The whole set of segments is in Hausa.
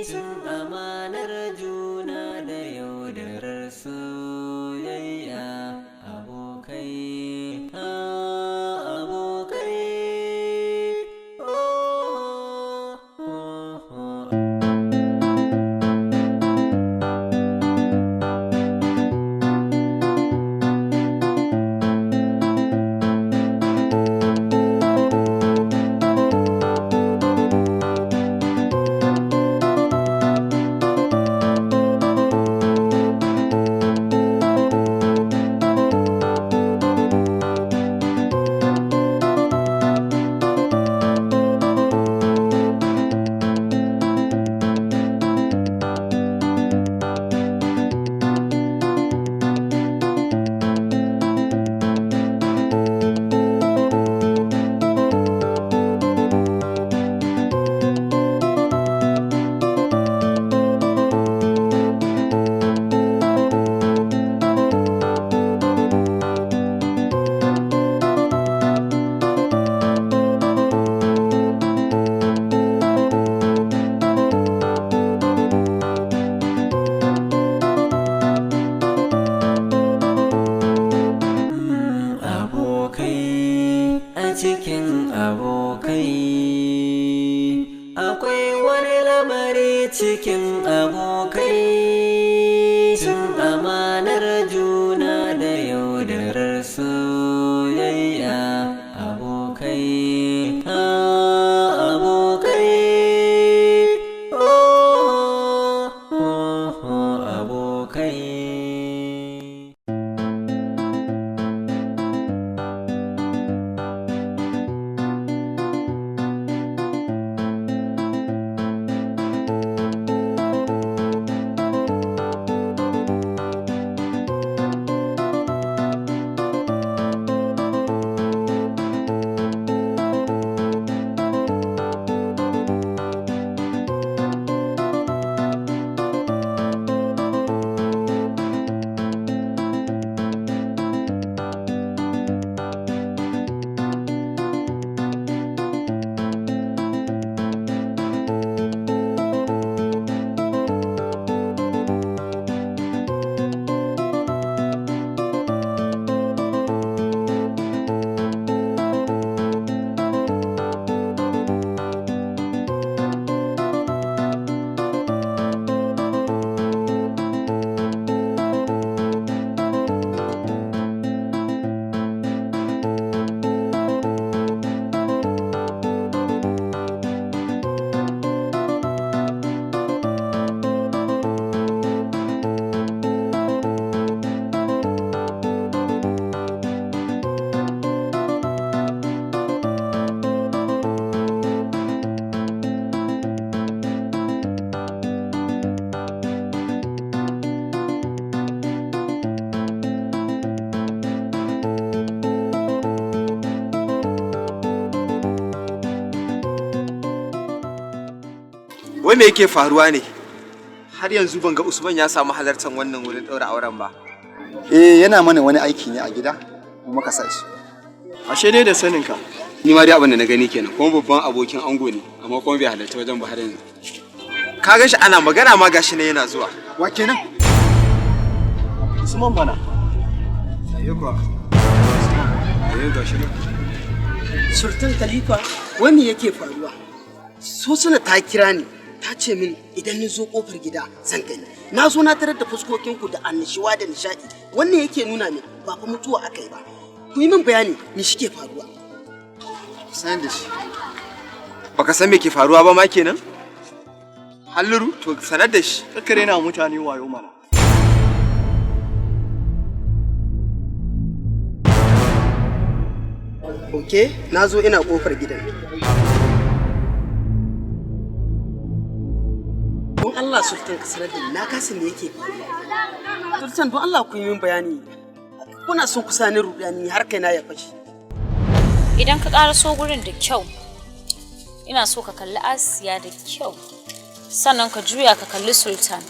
cin amanar juna da yaudarar soyayya abokai abokai cikin abokai akwai wani lamari cikin abokai cin amanar juna da yaudarar soyayya abokai abokai abokai Wai me yake faruwa ne? Har yanzu ban ga Usman ya samu halartar wannan wurin ɗaura auren ba. Yana mana wani aiki ne a gida, kuma ka sashi. Ashe dai da sanin ka. Ni ma dai abin da na gani kenan, kuma babban abokin ango ne, amma kuma bai halarci wajen ba har yanzu. Ka ga shi ana magana ma gashi ne yana zuwa. Wa kenan? Usman bana. Ayo kuwa. Ayo gashi ne. Sultan Khalifa, wai me yake faruwa? So suna ta kira ni, ta ce min idan ni zo kofar gida zan gani. Na zo na tarar da fuskokinku da annishuwa da nishadi. Wannan yake nuna min ba fa mutuwa akai ba. Ku yi min bayani me shike faruwa? Sanar da shi. Baka san me ke faruwa ba ma kenan? Halluru to sanar da shi. Kakkare na mutane wayo mana. Okay, na zo ina kofar gidan. Don Allah Sultan ka sanar da na kasa me yake faruwa. Sultan don Allah ku yi min bayani. Kuna son ku sani rudani har kaina ya fashi. Idan ka ƙaraso gurin da kyau, ina so ka kalli Asiya da kyau. Sannan ka juya ka kalli Sultan.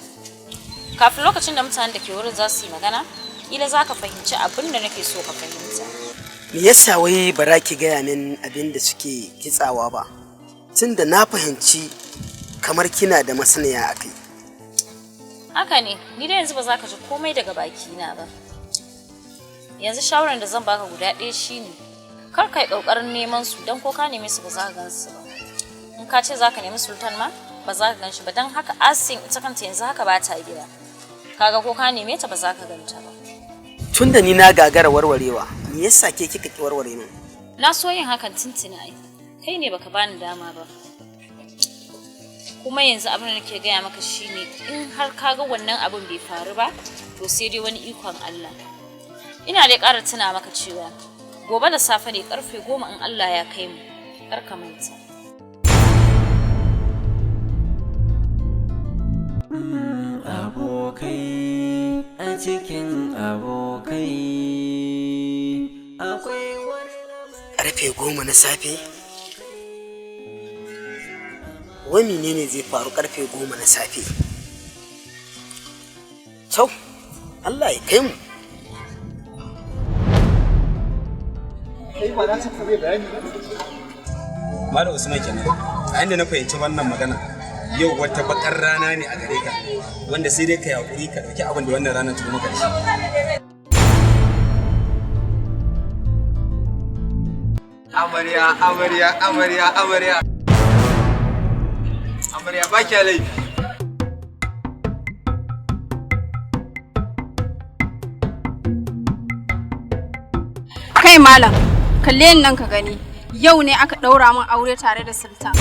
Kafin lokacin da mutanen da ke wurin za su yi magana, kila za ka fahimci abin da nake so ka fahimta. Me yasa wai bara ki gaya min abin da suke kitsawa ba? Tunda na fahimci kamar kina da masaniya a kai. Haka ne, ni da yanzu ba za ka ji komai daga bakina ba. Yanzu shawarar da zan baka guda ɗaya shine kar kai ƙoƙarin neman su don ko ka neme su ba za ka gan su ba. In ka ce za ka nemi sultan ma ba za ka gan shi ba, don haka Asin ita kanta yanzu haka ba ta gida. Kaga ko ka neme ta ba za ka ganta ba. Tun da ni na gagara warwarewa, me yasa ke kika ki warware min? Na so yin hakan tuntuni ai. Kai ne baka bani dama ba. Kuma yanzu abin da nake gaya maka shine in har kaga wannan abin bai faru ba, to sai dai wani ikon Allah. Ina dai ƙara tuna maka cewa gobe da safe ne karfe 10 in Allah ya kai mu. Kar ka manta. Abokai a cikin abokai akwai wani Karfe 10 na safe? Wai menene zai faru karfe 10 na safe? Kyau, Allah ya kai mu. Kai ba za su kube bayani ba. Malam Usman kenan. A inda na fahimci wannan magana, yau wata bakar rana ne a gare ka, wanda sai dai ka yakuri ka dauki abin da wannan ranar ta maka da shi. Amarya, amarya, amarya, amarya. Amarya ba kya laifi. Kai malam, kalle ni nan ka gani. Yau ne aka ɗaura min aure tare da Sultan.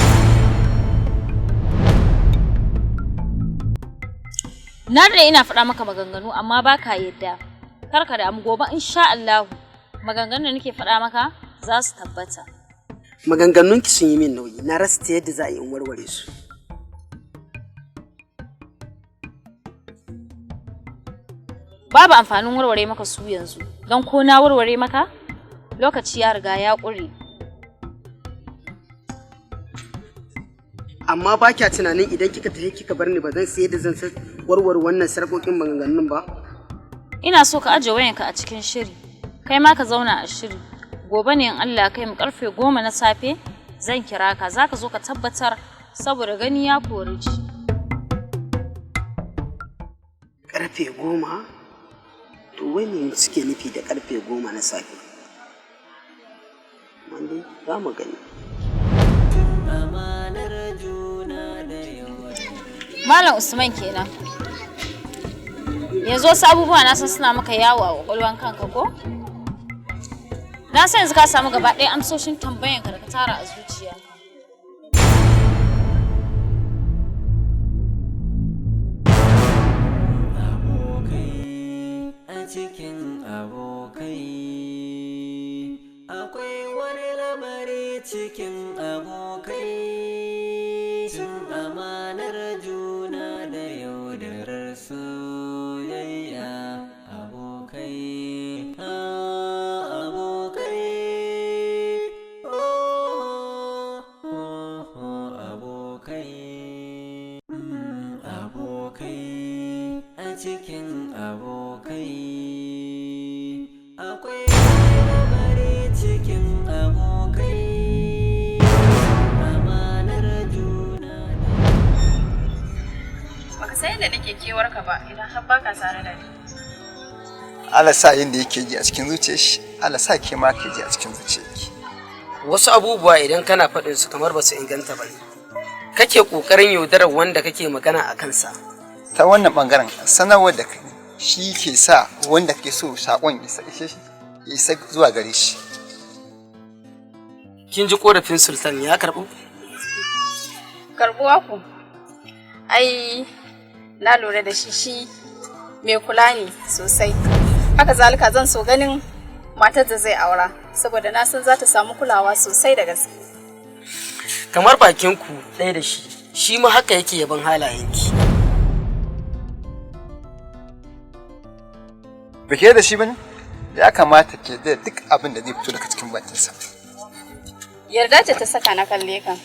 Na da ina faɗa maka maganganu amma ba ka yadda. Kar ka damu gobe insha Allah maganganun da nake faɗa maka za su tabbata. Maganganunki sun yi min nauyi, na rasa ta yadda za a yi in warware su. Babu amfanin warware maka su yanzu, don ko na warware maka lokaci ya riga ya ƙure. Amma ba kya tunanin idan kika tafi kika bar ni ba zan sai da zan warware wannan sarƙoƙin maganganun ba? Ina so ka aje wayanka a cikin shiri, kai ma ka zauna a shiri. Gobe ne in Allah kai mu karfe 10 na safe zan kira ka, zaka zo ka tabbatar saboda gani ya kori ji. Karfe 10? To wai me suke nufi da karfe 10 na safe? Wanda za mu gani. Malam Usman kenan. Yanzu wasu abubuwa na san suna maka yawo a kwakwalwan kanka ko? Na san yanzu ka samu gaba ɗaya amsoshin tambayanka da ka tara a zuciyarka. abokai a cikin abokai akwai wani lamari cikin abokai cin amanar juna da yaudarar soyayya abokai abokai abokai abokai a cikin abokai akwai lamari cikin abokai amanar juna Baka san yadda nake kewarka ba idan har baka tare da ni. Allah sa yanda yake ji a cikin zuciyar shi, Allah sa ke ma ke ji a cikin zuciyarki. Wasu abubuwa idan kana faɗin su kamar ba su inganta ba ne. Kake ƙoƙarin yaudarar wanda kake magana a kansa. Ta wannan bangaren sanarwar da kai shi ke sa wanda ke so sakon ya isa zuwa gare shi. Kin ji korafin Sultan ya karɓu? Karbuwa ku. Ai na lura da shi mai kula ne sosai. Haka zalika zan so ganin matar da zai aura saboda na san za ta samu kulawa sosai da gaske. Kamar bakin ku ɗaya da shi ma haka yake yaban halayenki. Ba ke da shi bane? Ya kamata ke da duk abin da zai fito daga cikin bakinsa. Yarda ce ta saka na kalle kan.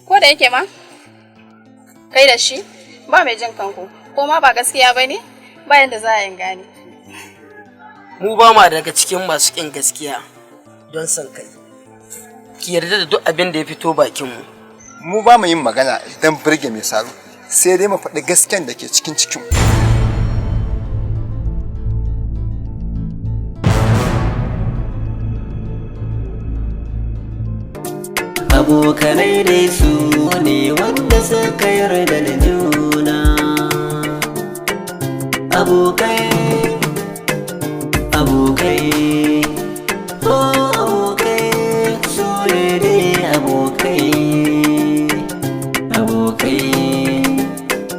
Ko da yake ma kai da shi ba mai jin kanku ko ma ba gaskiya bane ba yanda za a yin gane. Mu ba ma daga cikin masu ƙin gaskiya don san kai. Ki yarda da duk abin da ya fito bakinmu mu ba mu yin magana don burge mai saro, sai dai mu faɗi gasken da ke cikin cikin. Abokanai dai su ne wanda suka yarda da juna. Abokai, abokai, oh.